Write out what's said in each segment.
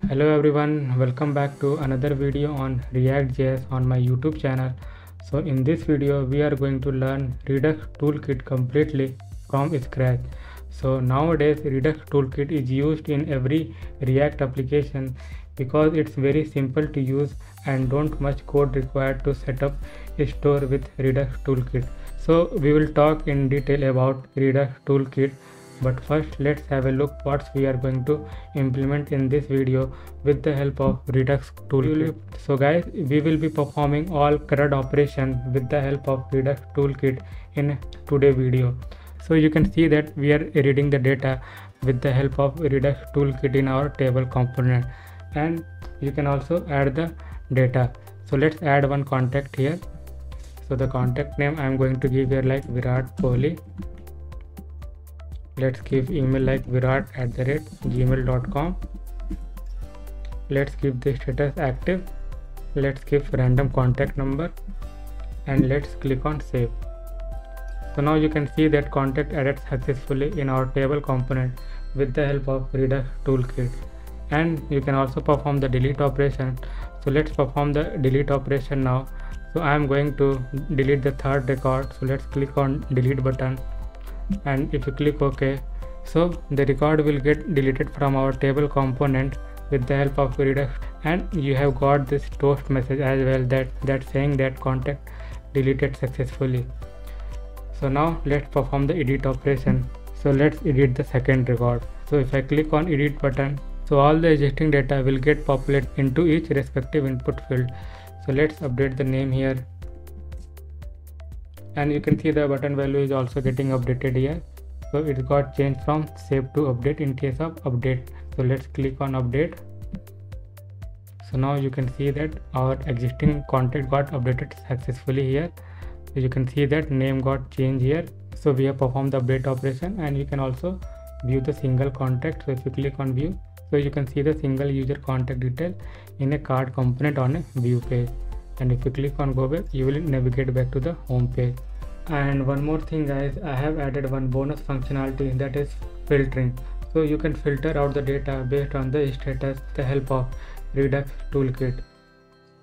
Hello everyone, welcome back to another video on React.js on my YouTube channel. So in this video we are going to learn Redux toolkit completely from scratch. So nowadays Redux toolkit is used in every React application because it's very simple to use and don't much code required to set up a store with Redux toolkit. So we will talk in detail about Redux toolkit, but first let's have a look what we are going to implement in this video with the help of Redux toolkit. So guys, we will be performing all CRUD operation with the help of Redux toolkit in today video. So you can see that we are reading the data with the help of Redux toolkit in our table component, and you can also add the data. So let's add one contact here. So the contact name I am going to give here like Virat Kohli. Let's give email like virat@gmail.com. Let's give the status active. Let's give random contact number and let's click on save. So now you can see that contact added successfully in our table component with the help of Redux toolkit. And you can also perform the delete operation. So let's perform the delete operation now. So I am going to delete the third record. So let's click on delete button, and if you click OK, so the record will get deleted from our table component with the help of Redux, and you have got this toast message as well that saying that contact deleted successfully. So now let's perform the edit operation. So let's edit the second record. So if I click on edit button, so all the existing data will get populated into each respective input field. So let's update the name here, and you can see the button value is also getting updated here. So it got changed from save to update in case of update. So let's click on update. So now you can see that our existing contact got updated successfully here. So you can see that name got changed here. So we have performed the update operation, and you can also view the single contact. So if you click on view, so you can see the single user contact detail in a card component on a view page. And if you click on go back, you will navigate back to the home page. And one more thing guys, I have added one bonus functionality, that is filtering. So you can filter out the data based on the status with the help of Redux toolkit.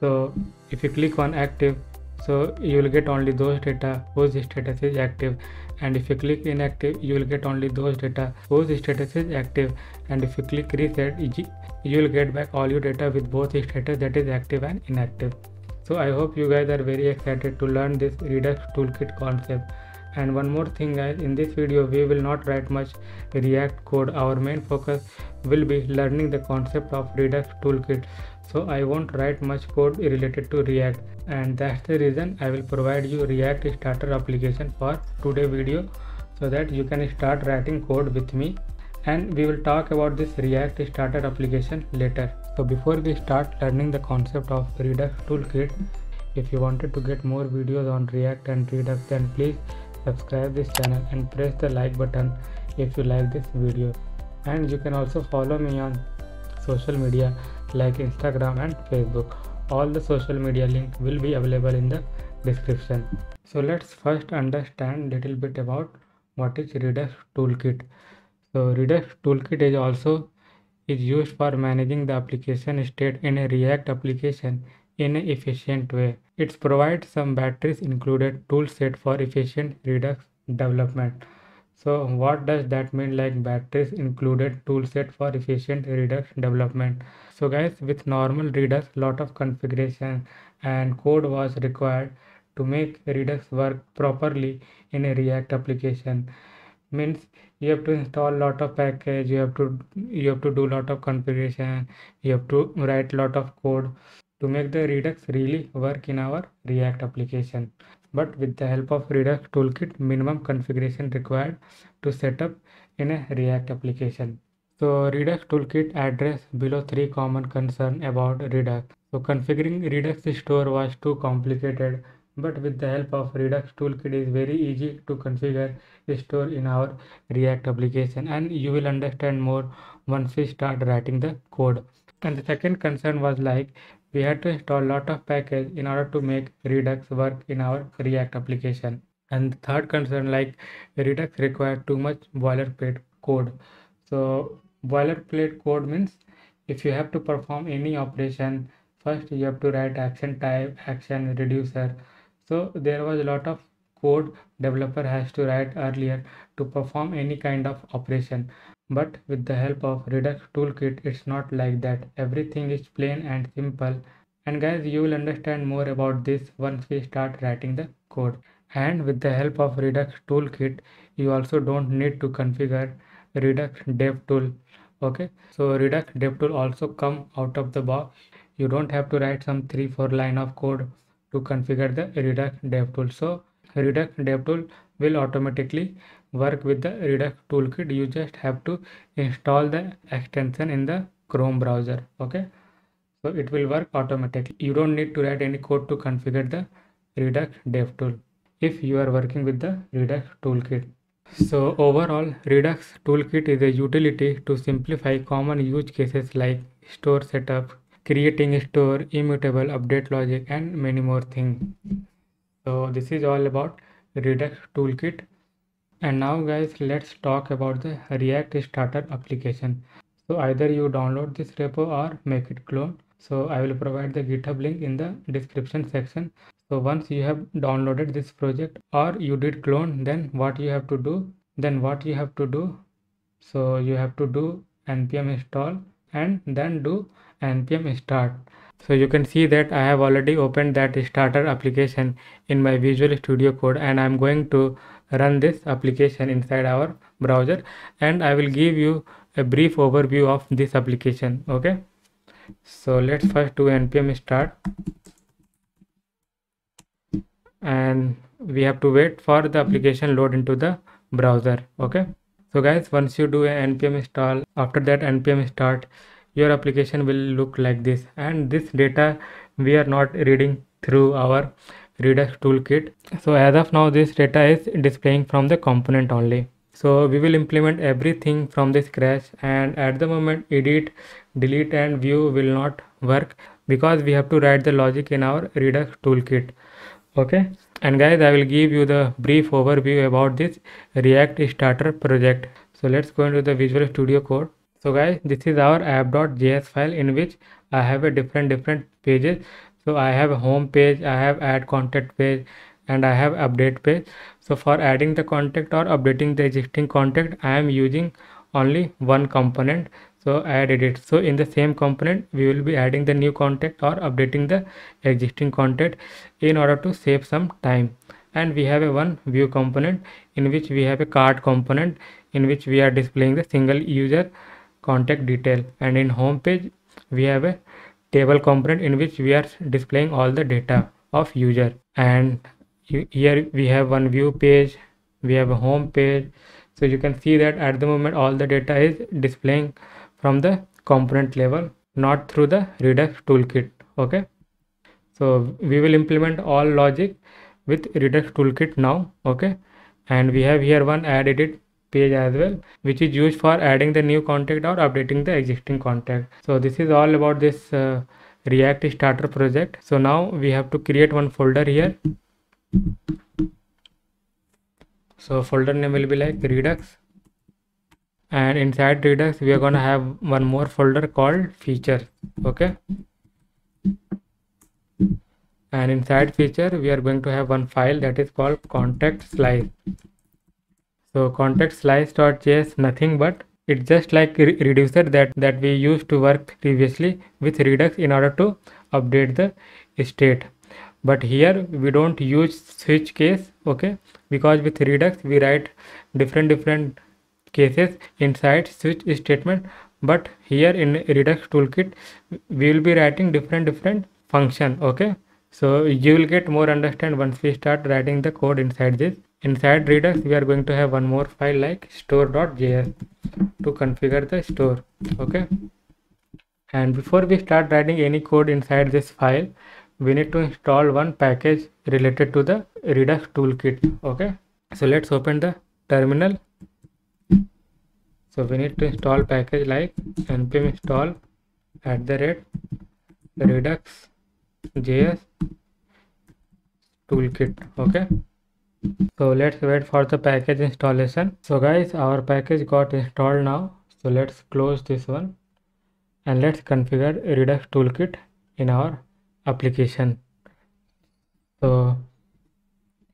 So if you click on active, so you will get only those data whose status is active, and if you click inactive, you will get only those data whose status is active, and if you click reset, you will get back all your data with both status, that is active and inactive. So I hope you guys are very excited to learn this Redux toolkit concept. And one more thing guys, in this video we will not write much React code. Our main focus will be learning the concept of Redux toolkit. So I won't write much code related to React, and that's the reason I will provide you React starter application for today video, so that you can start writing code with me, and we will talk about this React starter application later. So before we start learning the concept of Redux toolkit, if you wanted to get more videos on React and Redux, then please subscribe this channel and press the like button if you like this video. And you can also follow me on social media like Instagram and Facebook. All the social media link will be available in the description. So let's first understand little bit about what is Redux toolkit. So Redux toolkit is used for managing the application state in a React application in an efficient way. It provides some batteries included tool set for efficient Redux development. So what does that mean, like batteries included toolset for efficient Redux development? So guys, with normal Redux, lot of configuration and code was required to make Redux work properly in a React application. Means you have to install lot of package, you have to do lot of configuration, you have to write lot of code to make the Redux really work in our React application. But with the help of Redux toolkit, minimum configuration required to set up in a React application. So Redux toolkit address below 3 common concern about Redux. So configuring Redux store was too complicated, but with the help of Redux toolkit is very easy to configure a store in our React application, and you will understand more once we start writing the code. And the second concern was like we had to install a lot of package in order to make Redux work in our React application. And the third concern, like Redux required too much boilerplate code. So boilerplate code means if you have to perform any operation, first you have to write action type, action reducer. So there was a lot of code developer has to write earlier to perform any kind of operation. But with the help of Redux Toolkit, it's not like that. Everything is plain and simple. And guys, you will understand more about this once we start writing the code. And with the help of Redux Toolkit, you also don't need to configure Redux DevTool. Okay, so Redux DevTool also come out of the box. You don't have to write some 3-4 line of code to configure the Redux DevTool. So Redux DevTool will automatically work with the Redux Toolkit. You just have to install the extension in the Chrome browser. Okay, so it will work automatically. You don't need to write any code to configure the Redux DevTool if you are working with the Redux Toolkit. So overall, Redux Toolkit is a utility to simplify common use cases like store setup, creating a store, immutable update logic, and many more things. So this is all about Redux Toolkit. And now guys, let's talk about the React Starter application. So either you download this repo or make it clone. So I will provide the GitHub link in the description section. So once you have downloaded this project or you did clone, then what you have to do? So you have to do npm install and then do npm start. So you can see that I have already opened that starter application in my Visual Studio Code, and I'm going to run this application inside our browser, and I will give you a brief overview of this application. Okay, so let's first do npm start, and we have to wait for the application load into the browser. Okay, so guys, once you do an npm install, after that npm start, your application will look like this, and this data we are not reading through our Redux Toolkit. So as of now, this data is displaying from the component only. So we will implement everything from the scratch, and at the moment edit, delete and view will not work because we have to write the logic in our Redux Toolkit. Okay, and guys, I will give you the brief overview about this React Starter project. So let's go into the Visual Studio Code. So guys, this is our app.js file in which I have a different pages. So I have a home page, I have add contact page, and I have update page. So for adding the contact or updating the existing contact, I am using only one component. So add edit. So in the same component, we will be adding the new contact or updating the existing contact in order to save some time. And we have a one view component in which we have a card component in which we are displaying the single user contact detail, and in home page we have a table component in which we are displaying all the data of user. And here we have one view page, we have a home page. So you can see that at the moment all the data is displaying from the component level, not through the Redux Toolkit. Okay, so we will implement all logic with Redux Toolkit now. Okay, and we have here one add edit page as well, which is used for adding the new contact or updating the existing contact. So this is all about this React Starter project. So now we have to create one folder here. So folder name will be like Redux, and inside Redux we are going to have one more folder called features. Okay, and inside feature we are going to have one file that is called contact slice. So contact slice.js nothing but it's just like reducer that we used to work previously with Redux in order to update the state. But here we don't use switch case. Okay, because with Redux we write different cases inside switch statement, but here in Redux Toolkit we will be writing different function. Okay, so you will get more understand once we start writing the code inside this. Inside Redux we are going to have one more file like store.js to configure the store. Okay, and before we start writing any code inside this file, we need to install one package related to the Redux Toolkit. Okay, so let's open the terminal. So we need to install package like npm install @redux.js toolkit. Okay, so let's wait for the package installation. So guys, our package got installed now. So let's close this one, and let's configure Redux toolkit in our application. So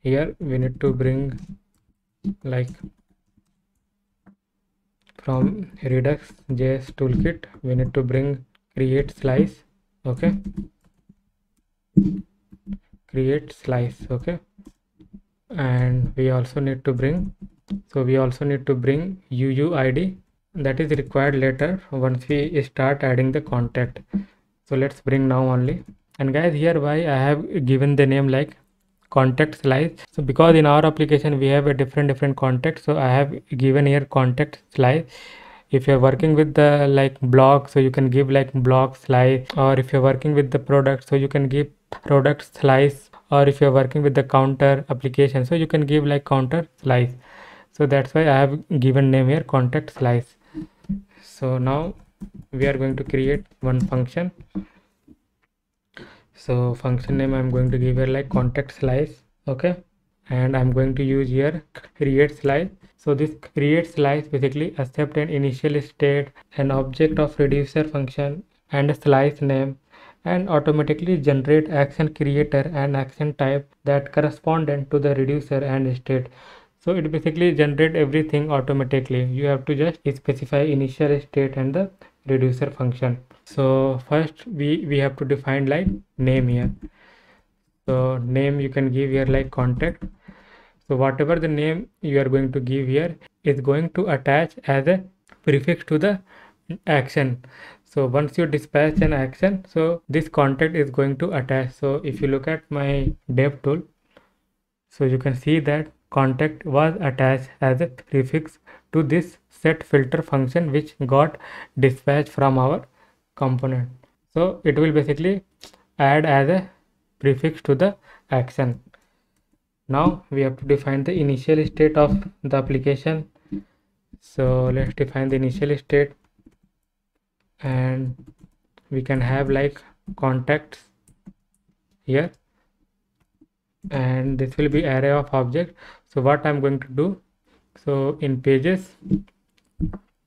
here we need to bring like from Redux.js toolkit, we need to bring create slice. Okay, create slice. Okay, and we also need to bring UUID, that is required later once we start adding the contact. So let's bring now only. And guys, here why I have given the name like contact slice, so because in our application we have a different context, so I have given here contact slice. If you're working with the like blog, so you can give like blog slice, or if you're working with the product, so you can give product slice, or if you're working with the counter application, so you can give like counter slice. So that's why I have given name here contact slice. So now we are going to create one function. So function name I'm going to give here like contact slice. Okay, and I'm going to use here create slice. So this create slice basically accept an initial state, an object of reducer function, and a slice name, and automatically generate action creator and action type that correspondent to the reducer and state. So it basically generate everything automatically. You have to just specify initial state and the reducer function. So first we have to define like name here. So name you can give here like contact. So whatever the name you are going to give here is going to attach as a prefix to the action. So once you dispatch an action, so this contact is going to attach. So if you look at my dev tool, so you can see that contact was attached as a prefix to this set filter function which got dispatched from our component. So it will basically add as a prefix to the action. Now we have to define the initial state of the application. So let's define the initial state, and we can have like contacts here, and this will be array of object. So what I'm going to do, so in pages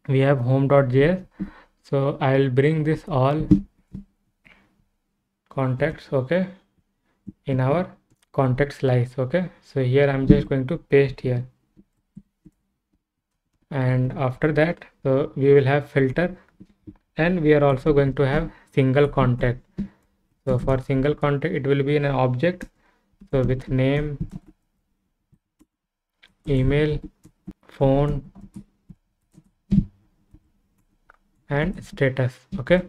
we have home.js, so I'll bring this all contacts, okay, in our contact slice. Okay, so here I'm just going to paste here, and after that so we will have filter, and we are also going to have single contact. So for single contact it will be in an object, so with name, email, phone, and status. Okay,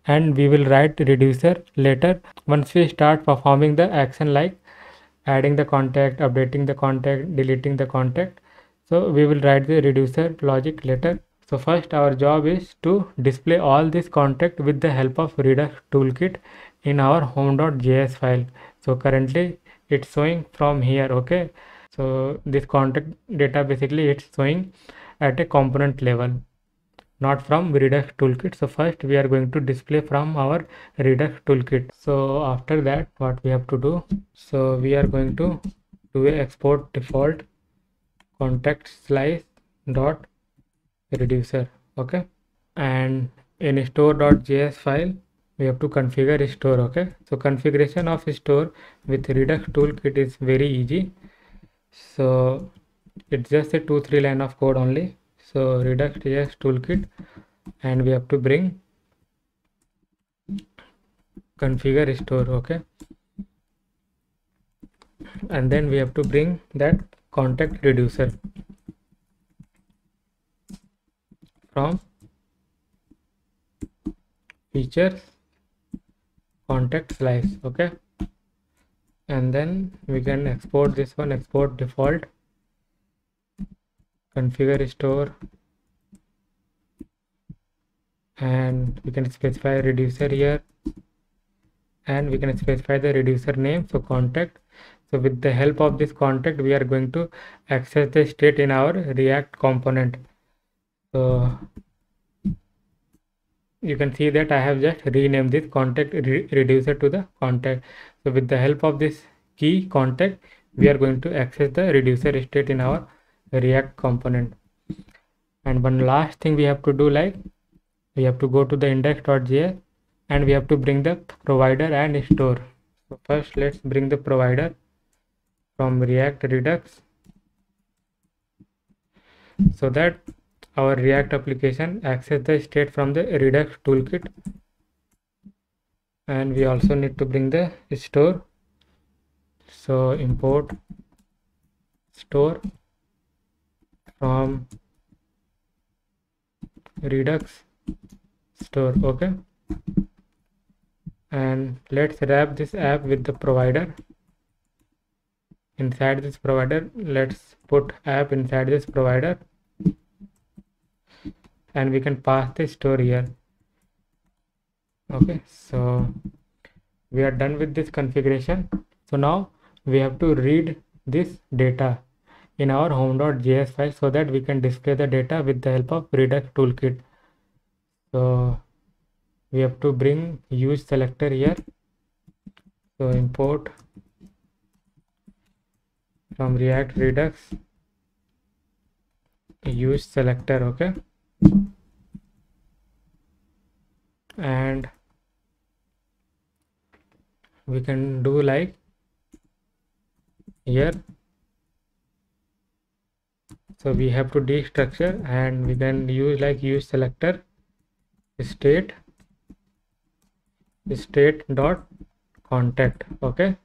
and we will write reducer later once we start performing the action like adding the contact, updating the contact, deleting the contact. So we will write the reducer logic later. So first our job is to display all this contact with the help of Redux toolkit in our home.js file. So currently it's showing from here. Okay, so this contact data basically it's showing at a component level, not from Redux toolkit. So first we are going to display from our Redux toolkit. So after that what we have to do, so we are going to do a export default contact slice dot reducer. Okay, and in store.js file we have to configure store. Okay, so configuration of store with Redux toolkit is very easy. So it's just a 2-3 line of code only. So Redux.js toolkit, and we have to bring configure store. Okay, and then we have to bring that contact reducer from features contact slice. Okay, and then we can export this one, export default configure store, and we can specify reducer here, and we can specify the reducer name, so contact. So with the help of this contact we are going to access the state in our React component. So you can see that I have just renamed this contact reducer to the contact. So with the help of this key contact we are going to access the reducer state in our React component. And one last thing we have to do, like We have to go to the index.js and we have to bring the provider and store. So first let's bring the provider from React Redux so that our React application access the state from the Redux toolkit. And we also need to bring the store. So import store from Redux store. Okay, and let's wrap this app with the provider. Inside this provider, let's put app inside this provider, and we can pass the store here. Okay, so we are done with this configuration. So now we have to read this data in our home.js file so that we can display the data with the help of Redux toolkit. So we have to bring use selector here. So import from React Redux use selector. Okay, and we can do like here. So we have to destructure and we can use like use selector state dot contact. Okay,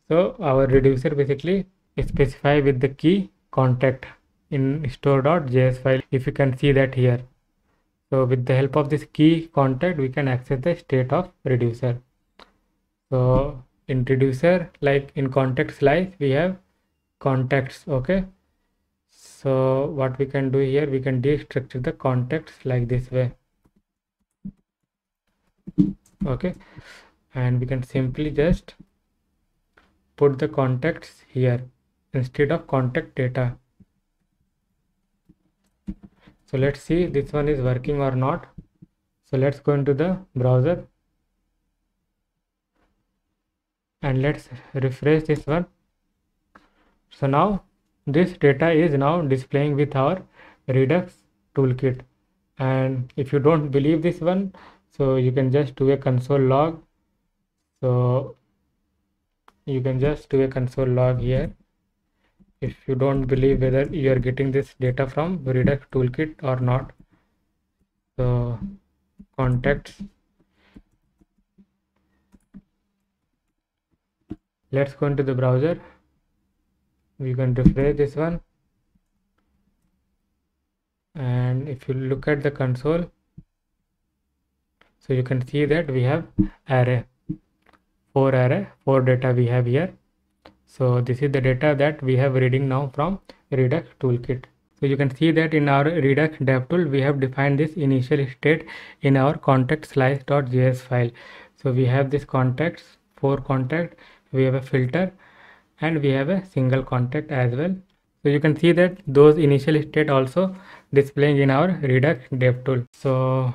so our reducer basically specify with the key contact in store.js file, if you can see that here. So with the help of this key contact we can access the state of reducer. So in reducer, like in context slice, we have contacts. Okay, so what we can do here, we can destructure the contacts like this way. Okay, and we can simply just put the contacts here instead of contact data. So let's see this one is working or not. So let's go into the browser and let's refresh this one. So now this data is now displaying with our Redux toolkit. And if you don't believe this one, so you can just do a console log. So you can just do a console log here if you don't believe whether you are getting this data from Redux toolkit or not. So contacts, let's go into the browser. We can refresh this one, and if you look at the console, so you can see that we have four data we have here. So this is the data that we have reading now from Redux toolkit. So you can see that in our Redux DevTool we have defined this initial state in our contact slice.js file. So we have this contacts, 4 contact, we have a filter, and we have a single contact as well. So you can see that those initial state also displaying in our Redux DevTool. So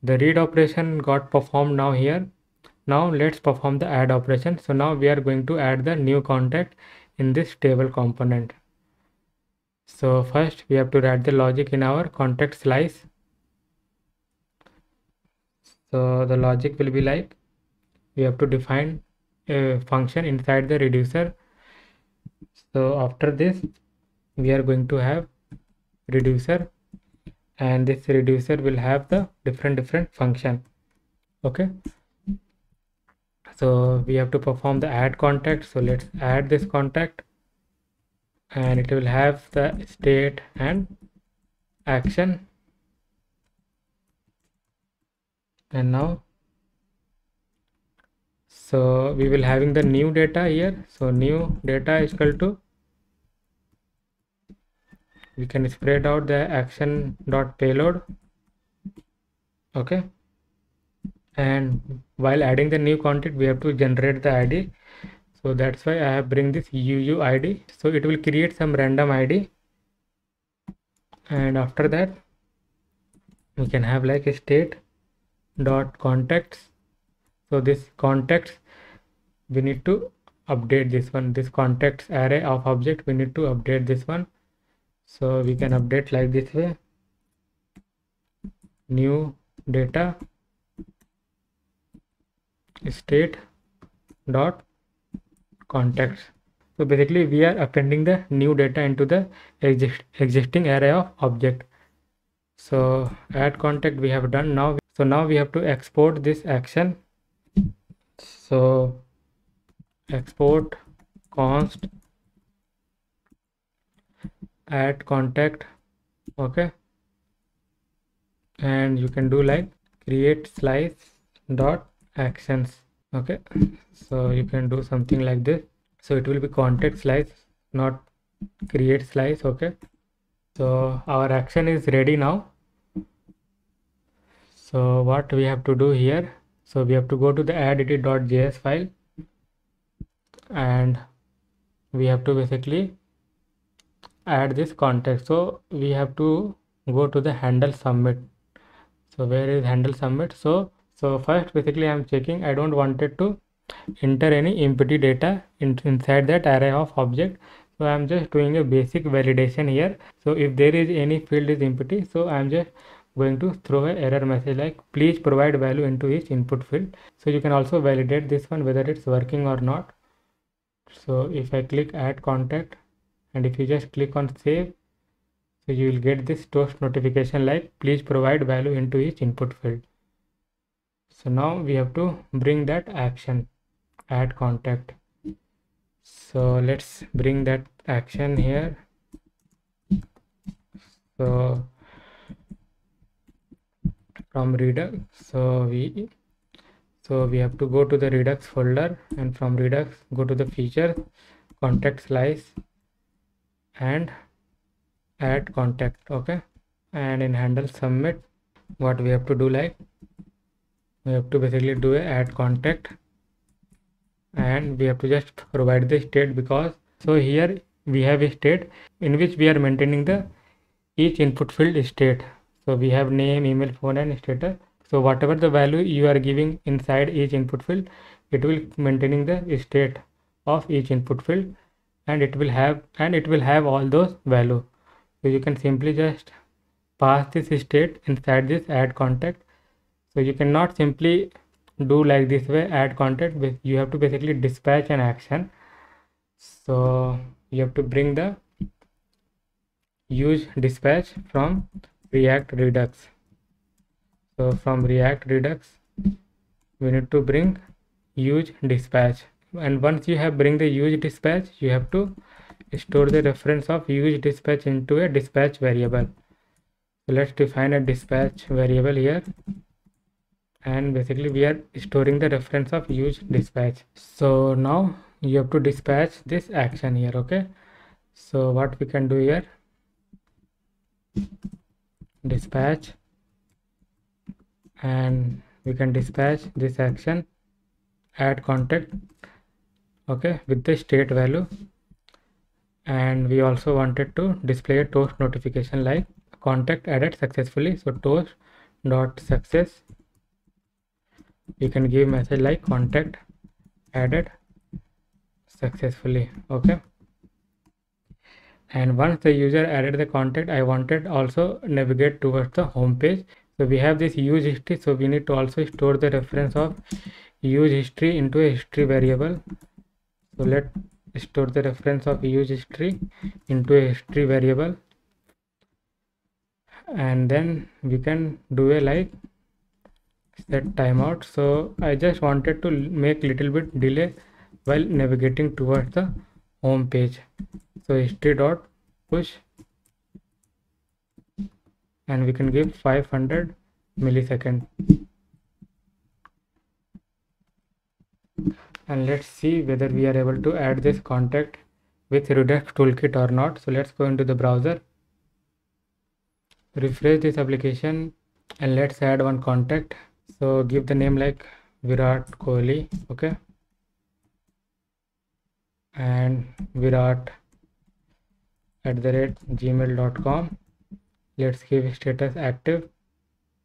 the read operation got performed now here. Now let's perform the add operation. So now we are going to add the new contact in this table component. So first we have to write the logic in our contact slice. So the logic will be like, we have to define a function inside the reducer. So after this we are going to have reducer, and this reducer will have the different function. Okay, so we have to perform the add contact. So let's add this contact, and it will have the state and action. And now, so we will having the new data here. So new data is equal to, we can spread out the action dot payload. Okay, and while adding the new contact we have to generate the ID. So that's why I have bring this UUID. So it will create some random ID, and after that we can have like a state dot contacts. So this contacts, we need to update this one, this contacts array of object, we need to update this one. So we can update like this way, new data state dot contacts. So basically we are appending the new data into the existing array of object. So add contact we have done. Now we have to export this action. So export const add contact, okay, and you can do like create slice dot actions, okay. So you can do something like this. So it will be contact slice, not create slice, okay. So our action is ready now. So what we have to do here, so we have to go to the addIt.js file and we have to basically add this context. So we have to go to the handle submit. So where is handle submit? So first basically I'm checking, I don't wanted to enter any empty data inside that array of object. So I'm just doing a basic validation here. So if there is any field is empty, so I'm just going to throw an error message like please provide value into each input field. So you can also validate this one whether it's working or not. So if I click add contact and if you just click on save, so you will get this toast notification like please provide value into each input field. So now we have to bring that action add contact. So let's bring that action here. So from Redux, so we have to go to the Redux folder and from Redux go to the feature contact slice and add contact, okay. And in handle submit what we have to do, like we have to basically do a add contact and we have to just provide the state, because so here we have a state in which we are maintaining the each input field state. So we have name, email, phone and status. So whatever the value you are giving inside each input field, it will maintaining the state of each input field and it will have all those value. So you can simply just pass this state inside this add contact. So you cannot simply do like this way add contact, you have to basically dispatch an action. So you have to bring the use dispatch from React Redux. So from React Redux we need to bring use dispatch, and once you have bring the use dispatch, you have to store the reference of use dispatch into a dispatch variable. So let's define a dispatch variable here, and basically we are storing the reference of use dispatch. So now you have to dispatch this action here, okay. So what we can do here, dispatch, and we can dispatch this action add contact, okay, with the state value. And we also wanted to display a toast notification like contact added successfully. So toast dot success, you can give message like contact added successfully, okay. And once the user added the contact, I wanted also navigate towards the home page. So we have this use history, so we need to also store the reference of use history into a history variable. So let's store the reference of use history into a history variable, and then we can do a like set timeout. So I just wanted to make little bit delay while navigating towards the home page. So history dot push, and we can give 500 millisecond. And let's see whether we are able to add this contact with Redux toolkit or not. So let's go into the browser, refresh this application, and let's add one contact. So give the name like Virat Kohli, okay, and virat@gmail.com. Let's give status active,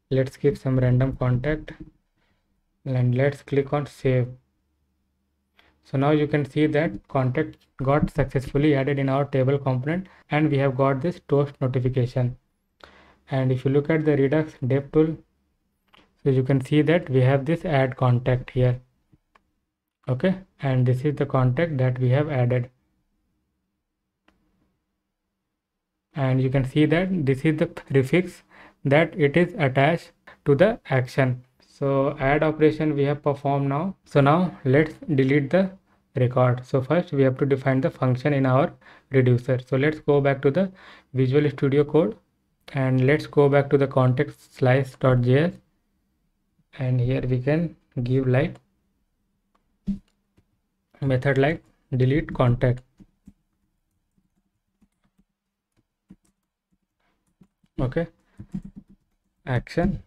let's give some random contact, and let's click on save. So now you can see that contact got successfully added in our table component, and we have got this toast notification. And if you look at the Redux dev tool, So you can see that we have this add contact here. Okay, and this is the contact that we have added. And you can see that this is the prefix that it is attached to the action. So add operation we have performed now. So now let's delete the record. So first we have to define the function in our reducer. So let's go back to the Visual Studio Code and let's go back to the context slice.js, and here we can give like method like delete contact. Okay, action,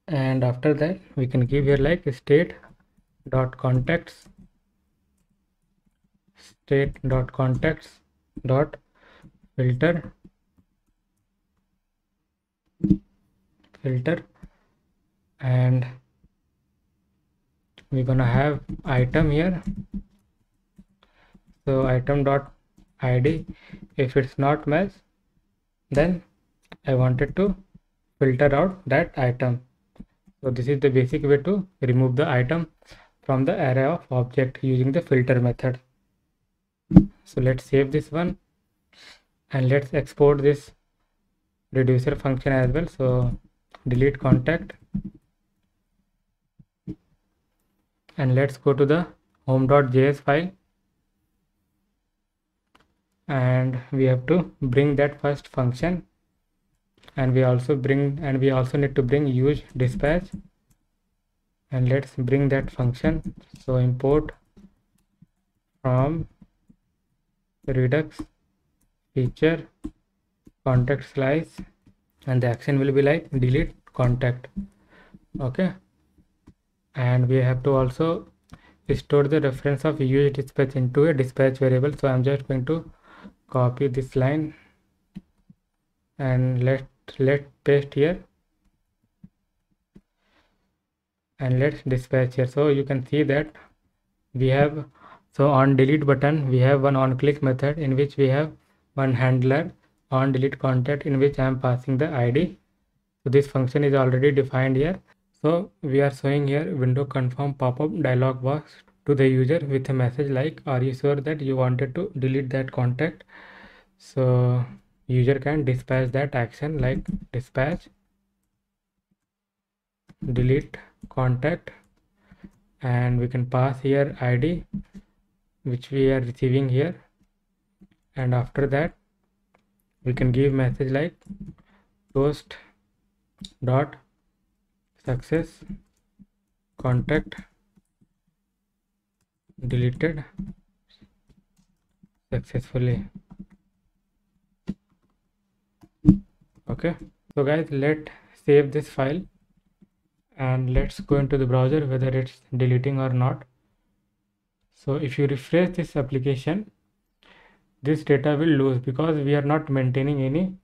and after that we can give here like state dot contacts dot filter and we're gonna have item here. So item dot id, if it's not match, then I wanted to filter out that item. So this is the basic way to remove the item from the array of object using the filter method. So let's save this one and let's export this reducer function as well. So delete contact and let's go to the home.js file, and we have to bring that first function, and we also need to bring use dispatch, and let's bring that function. So import from redux feature contact slice, and the action will be like delete contact. Okay, and we have to also store the reference of use dispatch into a dispatch variable. So I'm just going to copy this line and let's paste here and let's dispatch here. So you can see that we have, so on delete button we have one on click method in which we have one handler on delete contact in which I am passing the id. So this function is already defined here. So we are showing here window confirm pop-up dialog box to the user with a message like, are you sure that you wanted to delete that contact? So user can dispatch that action like dispatch delete contact, and we can pass here id which we are receiving here, and after that we can give message like post dot success contact deleted successfully. Okay, so guys, let's save this file and let's go into the browser whether it's deleting or not. So if you refresh this application, this data will lose because we are not maintaining any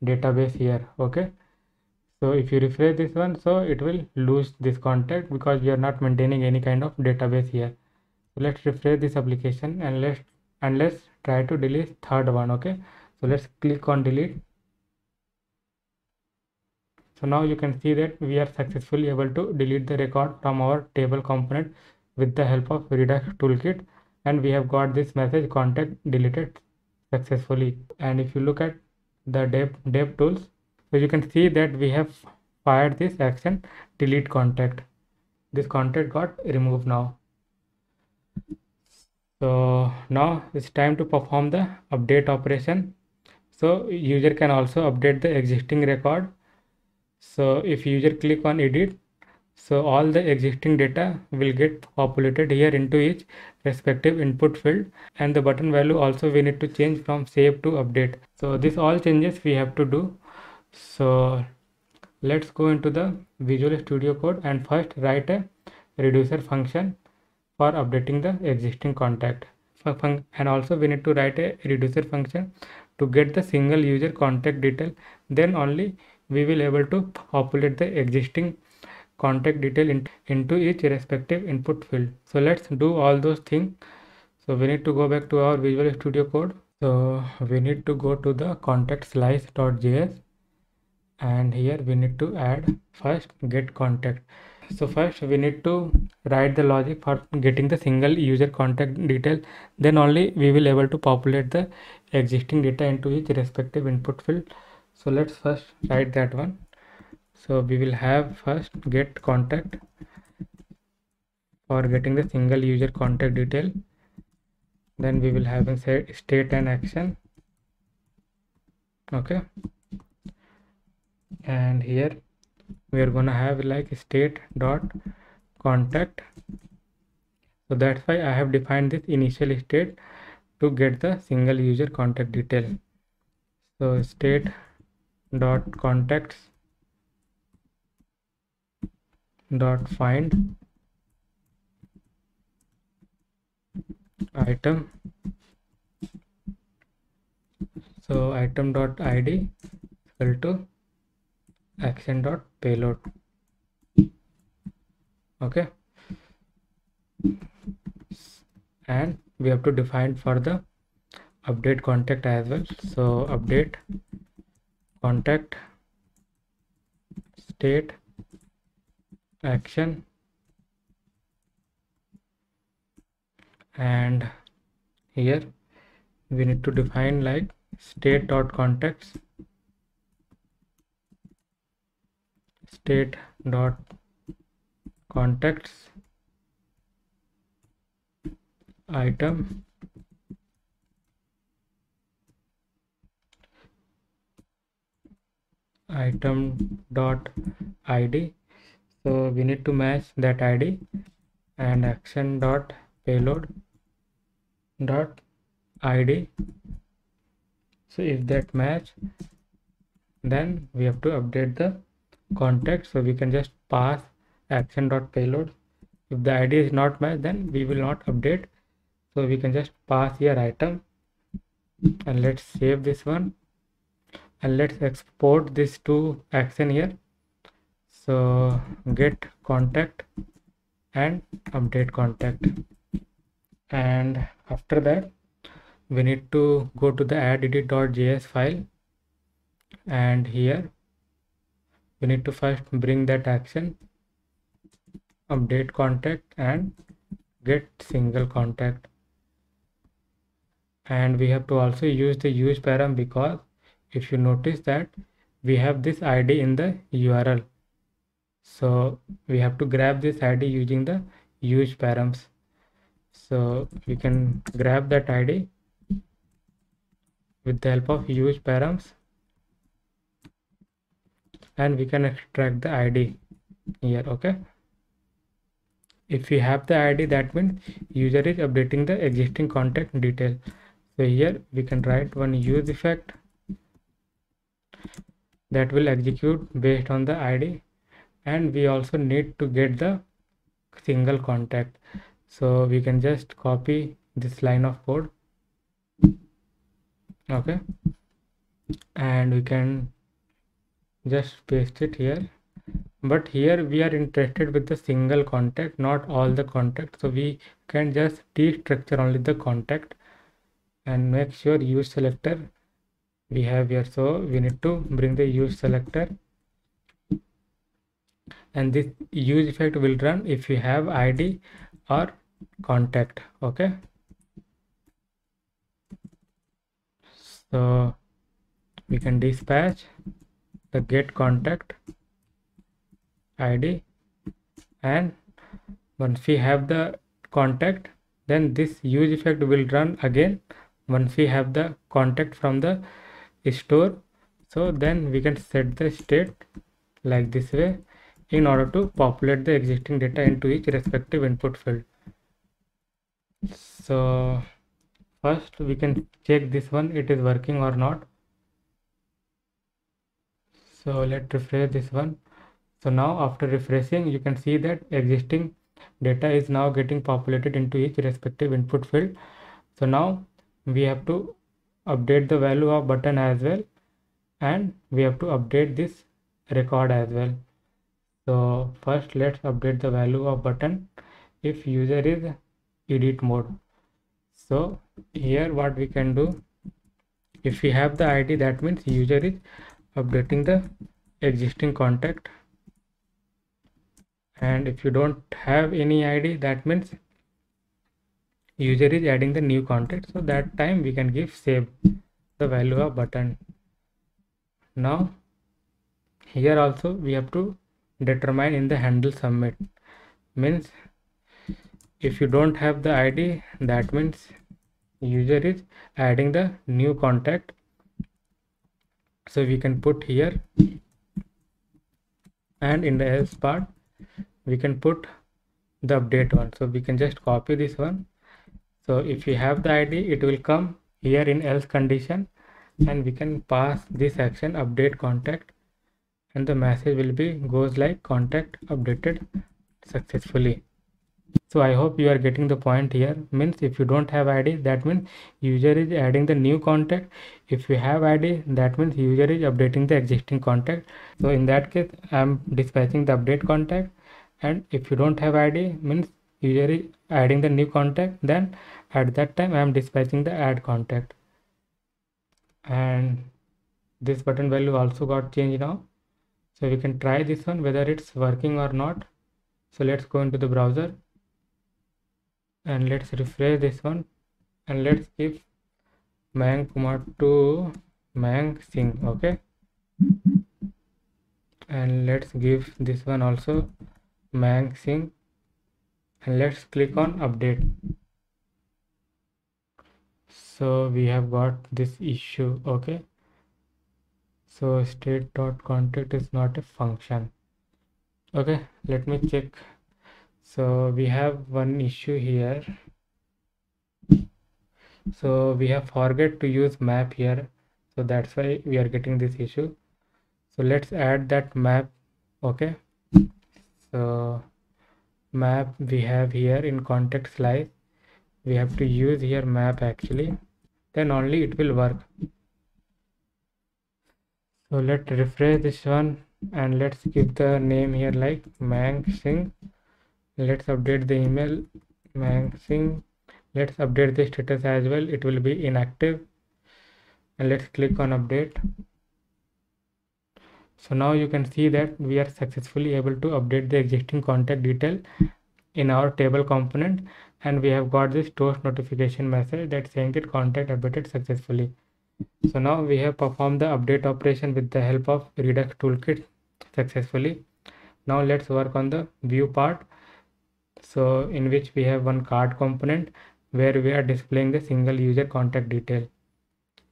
database here. Okay, so if you refresh this one, so it will lose this contact because we are not maintaining any kind of database here. So let's refresh this application and let's try to delete third one. Okay, so let's click on delete. So now you can see that we are successfully able to delete the record from our table component with the help of Redux toolkit, and we have got this message contact deleted successfully. And if you look at the dev tools, so you can see that we have fired this action delete contact. This contact got removed now. So now it's time to perform the update operation. So user can also update the existing record. So if user click on edit, so all the existing data will get populated here into each respective input field, and the button value also we need to change from save to update. So this all changes we have to do. So let's go into the Visual Studio Code and first write a reducer function for updating the existing contact, and also we need to write a reducer function to get the single user contact detail. Then only we will able to populate the existing contact detail into each respective input field. So let's do all those things. So we need to go back to our Visual Studio Code. So we need to go to the contact slice.js, and here we need to add first get contact. So first we need to write the logic for getting the single user contact detail, then only we will able to populate the existing data into each respective input field. So let's first write that one. So we will have first get contact for getting the single user contact detail, then we will have a state and action. Okay, and here we are gonna have like state dot contact. So that's why I have defined this initial state to get the single user contact detail. So state dot contacts dot find item. So item dot id equal to action dot payload. Okay, and we have to define for the update contact as well. So update contact state action, and here we need to define like state dot contacts state dot contacts item dot id. So we need to match that id, and action dot payload dot id. So if that match, then we have to update the contact. So we can just pass action dot payload. If the id is not matched, then we will not update. So we can just pass here item, and let's save this one, and let's export this to action here. So get contact and update contact, and after that we need to go to the addEdit.js file, and here we need to first bring that action update contact and get single contact, and we have to also use the use param, because if you notice that we have this id in the URL, so we have to grab this id using the use params. So we can grab that id with the help of use params, and we can extract the id here. Okay, if we have the id, that means user is updating the existing contact detail. So here we can write one use effect that will execute based on the id, and we also need to get the single contact. So we can just copy this line of code. Okay, and we can just paste it here, but here we are interested with the single contact, not all the contact. So we can just destructure only the contact and make sure use selector we have here. So we need to bring the use selector, and this use effect will run if you have id or contact. Okay, so we can dispatch the get contact id, and once we have the contact, then this use effect will run again once we have the contact from the store. So then we can set the state like this way in order to populate the existing data into each respective input field. So first we can check this one, it is working or not. So let's refresh this one. So now after refreshing, you can see that existing data is now getting populated into each respective input field. So now we have to update the value of button as well, and we have to update this record as well. So first let's update the value of button if user is edit mode. So here what we can do, if we have the id, that means user is updating the existing contact, and if you don't have any ID, that means user is adding the new contact. So that time we can give save the value of button. Now here also we have to determine in the handle submit, means if you don't have the ID, that means user is adding the new contact. So we can put here, and in the else part we can put the update one. So we can just copy this one. So if you have the ID, it will come here in else condition, and we can pass this action update contact, and the message will be goes like contact updated successfully. So I hope you are getting the point here. Means if you don't have ID, that means user is adding the new contact. If you have ID, that means user is updating the existing contact. So in that case, I am dispatching the update contact, and if you don't have ID, means user is adding the new contact, then at that time I am dispatching the add contact. And this button value also got changed now. So we can try this one whether it's working or not. So let's go into the browser and let's refresh this one, and let's give Mayank Kumar to Mayank Singh. Okay, and let's give this one also Mayank Singh, and let's click on update. So we have got this issue. Okay, so state.contact is not a function. Okay, let me check. So we have one issue here. So we have forget to use map here, so that's why we are getting this issue. So let's add that map. Okay, so map we have here in context slice, we have to use here map actually, then only it will work. So let's refresh this one, and let's give the name here like Mayank Singh. Let's update the email Mayank Singh. Let's update the status as well, it will be inactive, and let's click on update. So now you can see that we are successfully able to update the existing contact detail in our table component, and we have got this toast notification message that saying that contact updated successfully. So now we have performed the update operation with the help of Redux toolkit successfully. Now let's work on the view part, so in which we have one card component where we are displaying the single user contact detail.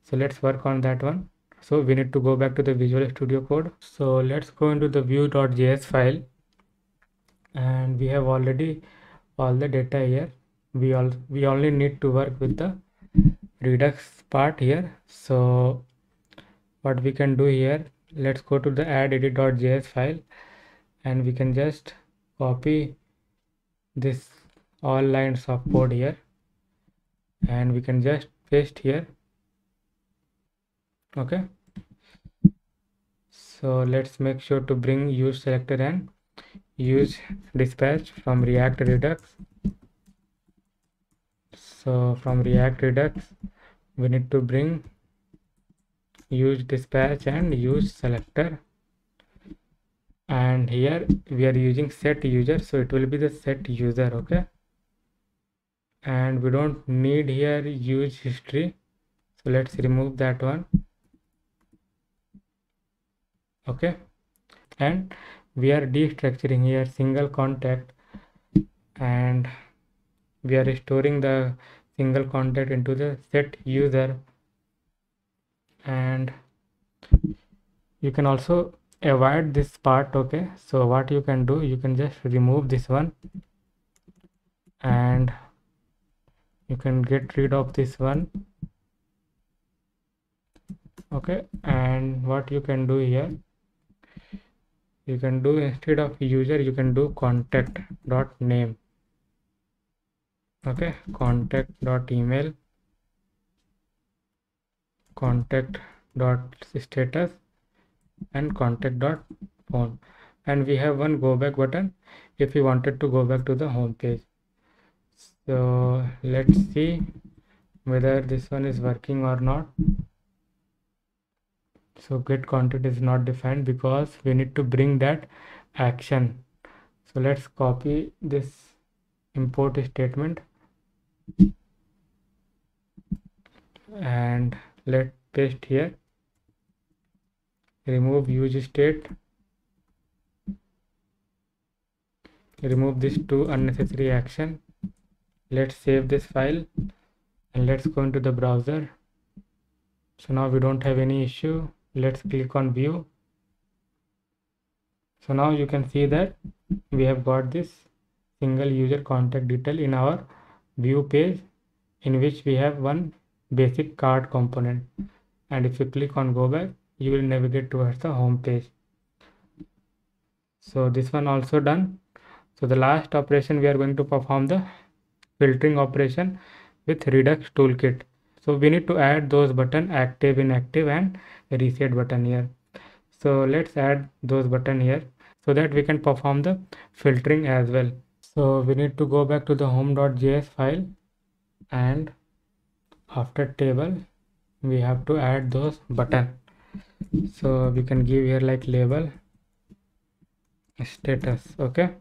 So let's work on that one. So we need to go back to the Visual Studio Code. So let's go into the view.js file, and we have already all the data here. We only need to work with the Redux part here. So what we can do here, let's go to the add edit.js file, and we can just copy this all lines of code here, and we can just paste here. Okay, so let's make sure to bring use selector and use dispatch from React Redux. So from React Redux we need to bring use dispatch and use selector, and here we are using set user, so it will be the set user. Okay, and we don't need here use history, so let's remove that one. Okay, and we are destructuring here single contact, and we are storing the single contact into the set user. And you can also avoid this part. Okay, so what you can do, you can just remove this one, and you can get rid of this one. Okay, and what you can do here, you can do instead of user, you can do contact dot name. Okay, contact dot email, contact dot status, and contact dot phone. And we have one go back button if you wanted to go back to the home page. So let's see whether this one is working or not. So get content is not defined because we need to bring that action. So let's copy this import statement and let paste here. Remove use state. Remove these two unnecessary action. Let's save this file and let's go into the browser. So now we don't have any issue. Let's click on view. So now you can see that we have got this single user contact detail in our view page, in which we have one basic card component. And if you click on go back, you will navigate towards the home page. So this one also done. So the last operation we are going to perform the filtering operation with Redux toolkit. So we need to add those button active, inactive and reset button here. So let's add those button here so that we can perform the filtering as well. So we need to go back to the home.js file, and after table we have to add those button. So we can give here like label status, okay,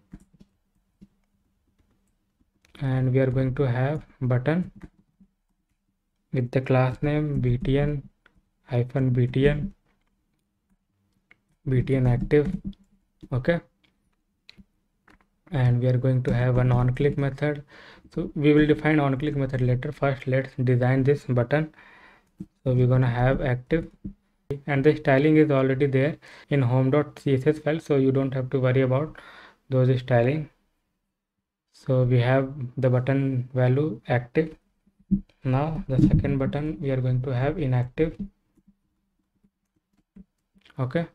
and we are going to have button with the class name btn -btn active, okay, and we are going to have an on click method. So we will define on click method later. First let's design this button. So we're gonna have active, and the styling is already there in home.css file, so you don't have to worry about those styling. So we have the button value active. Now the second button we are going to have inactive, okay,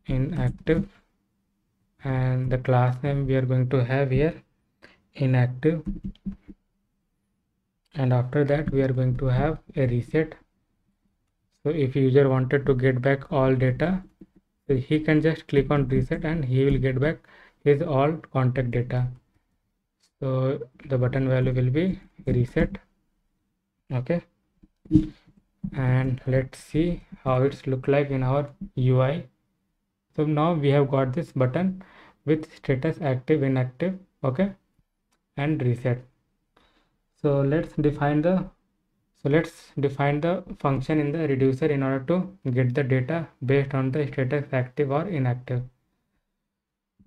inactive, and the class name we are going to have here inactive, and after that we are going to have a reset. So if user wanted to get back all data, so he can just click on reset and he will get back his all contact data. So the button value will be reset, okay, and let's see how it's look like in our UI. So now we have got this button with status active, inactive, okay, and reset. So let's define the function in the reducer in order to get the data based on the status active or inactive.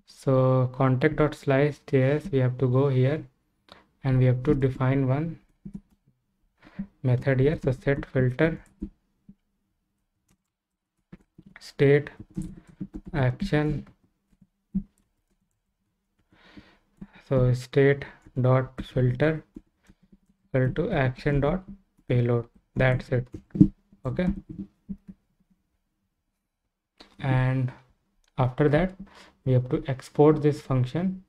So contact.slice.js, we have to go here and we have to define one method here. So set filter state action. So state dot filter equal to action dot payload. That's it, okay, and after that we have to export this function.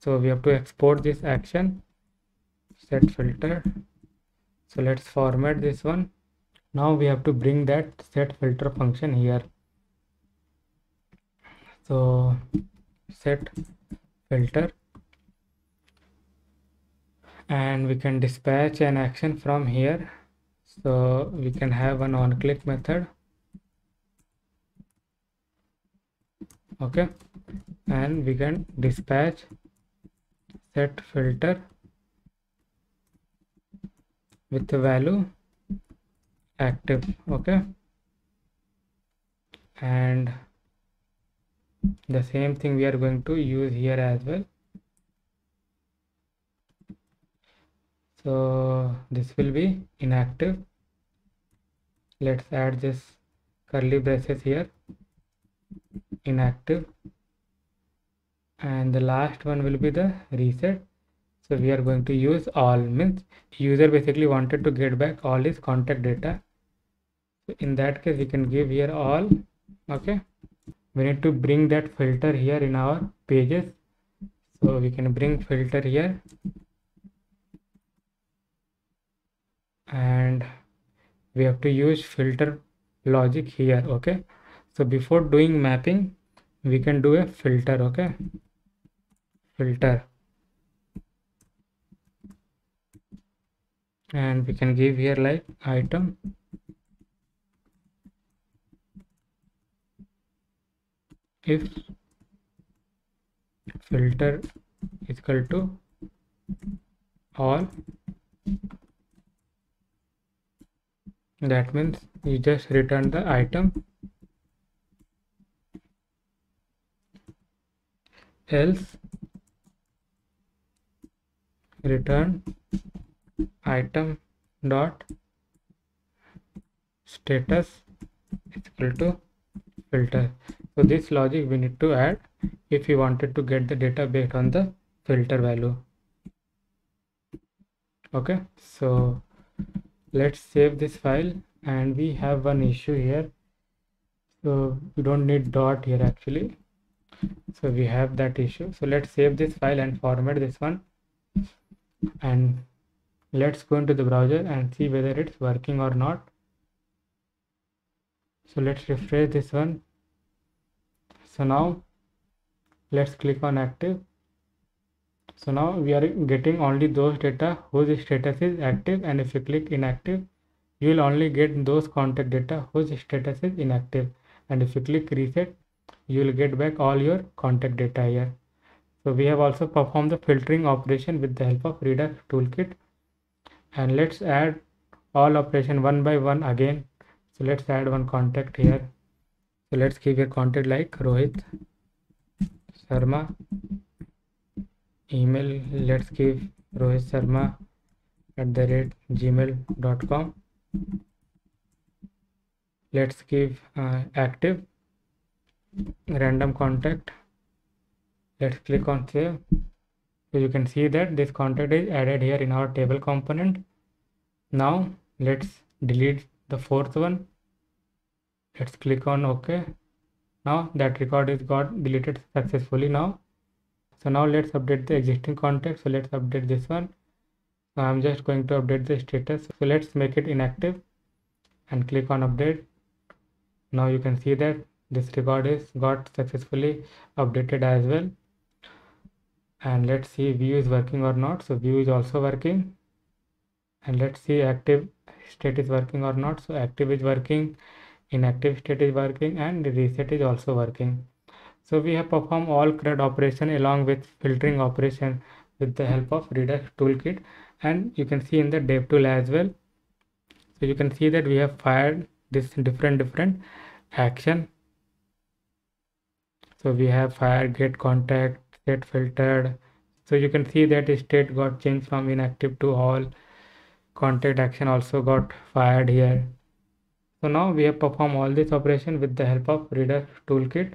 So we have to export this action set filter. So let's format this one. Now we have to bring that set filter function here. So set filter, and we can dispatch an action from here. So we can have an on click method, okay, and we can dispatch set filter with the value active, okay, and the same thing we are going to use here as well. So this will be inactive. Let's add this curly braces here, inactive, and the last one will be the reset. So we are going to use all, means user basically wanted to get back all his contact data. So in that case we can give here all, okay. We need to bring that filter here in our pages. So we can bring filter here, and we have to use filter logic here, okay. So before doing mapping we can do a filter, okay, filter, and we can give here like item if filter is equal to all, that means you just return the item, else return item dot status is equal to filter. So this logic we need to add if we wanted to get the data based on the filter value. Okay, so let's save this file, and we have one issue here. So we don't need dot here actually, so we have that issue. So let's save this file and format this one, and let's go into the browser and see whether it's working or not. So let's refresh this one. So now let's click on active. So now we are getting only those data whose status is active, and if you click inactive, you will only get those contact data whose status is inactive, and if you click reset, you will get back all your contact data here. So we have also performed the filtering operation with the help of Redux toolkit, and let's add all operation one by one again. So let's add one contact here. So let's give your contact like Rohit Sharma. Email, let's give Rohit Sharma @gmail.com. Let's give active random contact. Let's click on save. So you can see that this contact is added here in our table component. Now let's delete the fourth one. Let's click on OK. Now that record is got deleted successfully now. So now let's update the existing contact. So let's update this one. So I'm just going to update the status. So let's make it inactive and click on update. Now you can see that this record is got successfully updated as well. And let's see view is working or not. So view is also working, and let's see active state is working or not. So active is working, inactive state is working, and reset is also working. So we have performed all CRUD operation along with filtering operation with the help of Redux toolkit, and you can see in the dev tool as well. So you can see that we have fired this different action. So we have fired get contact, get filtered. So you can see that state got changed from inactive to all. Contact action also got fired here. So now we have performed all this operation with the help of Redux toolkit.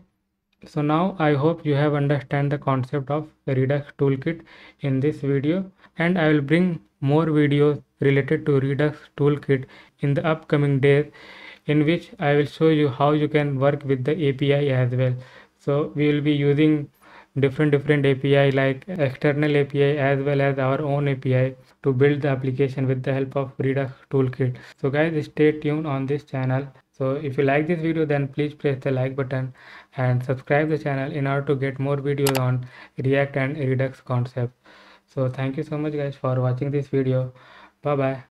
So now I hope you have understand the concept of Redux toolkit in this video, and I will bring more videos related to Redux toolkit in the upcoming days, in which I will show you how you can work with the API as well. So we will be using different API like external API as well as our own API to build the application with the help of Redux toolkit. So guys, stay tuned on this channel. So if you like this video, then please press the like button and subscribe the channel in order to get more videos on React and Redux concept. So thank you so much guys for watching this video. Bye bye.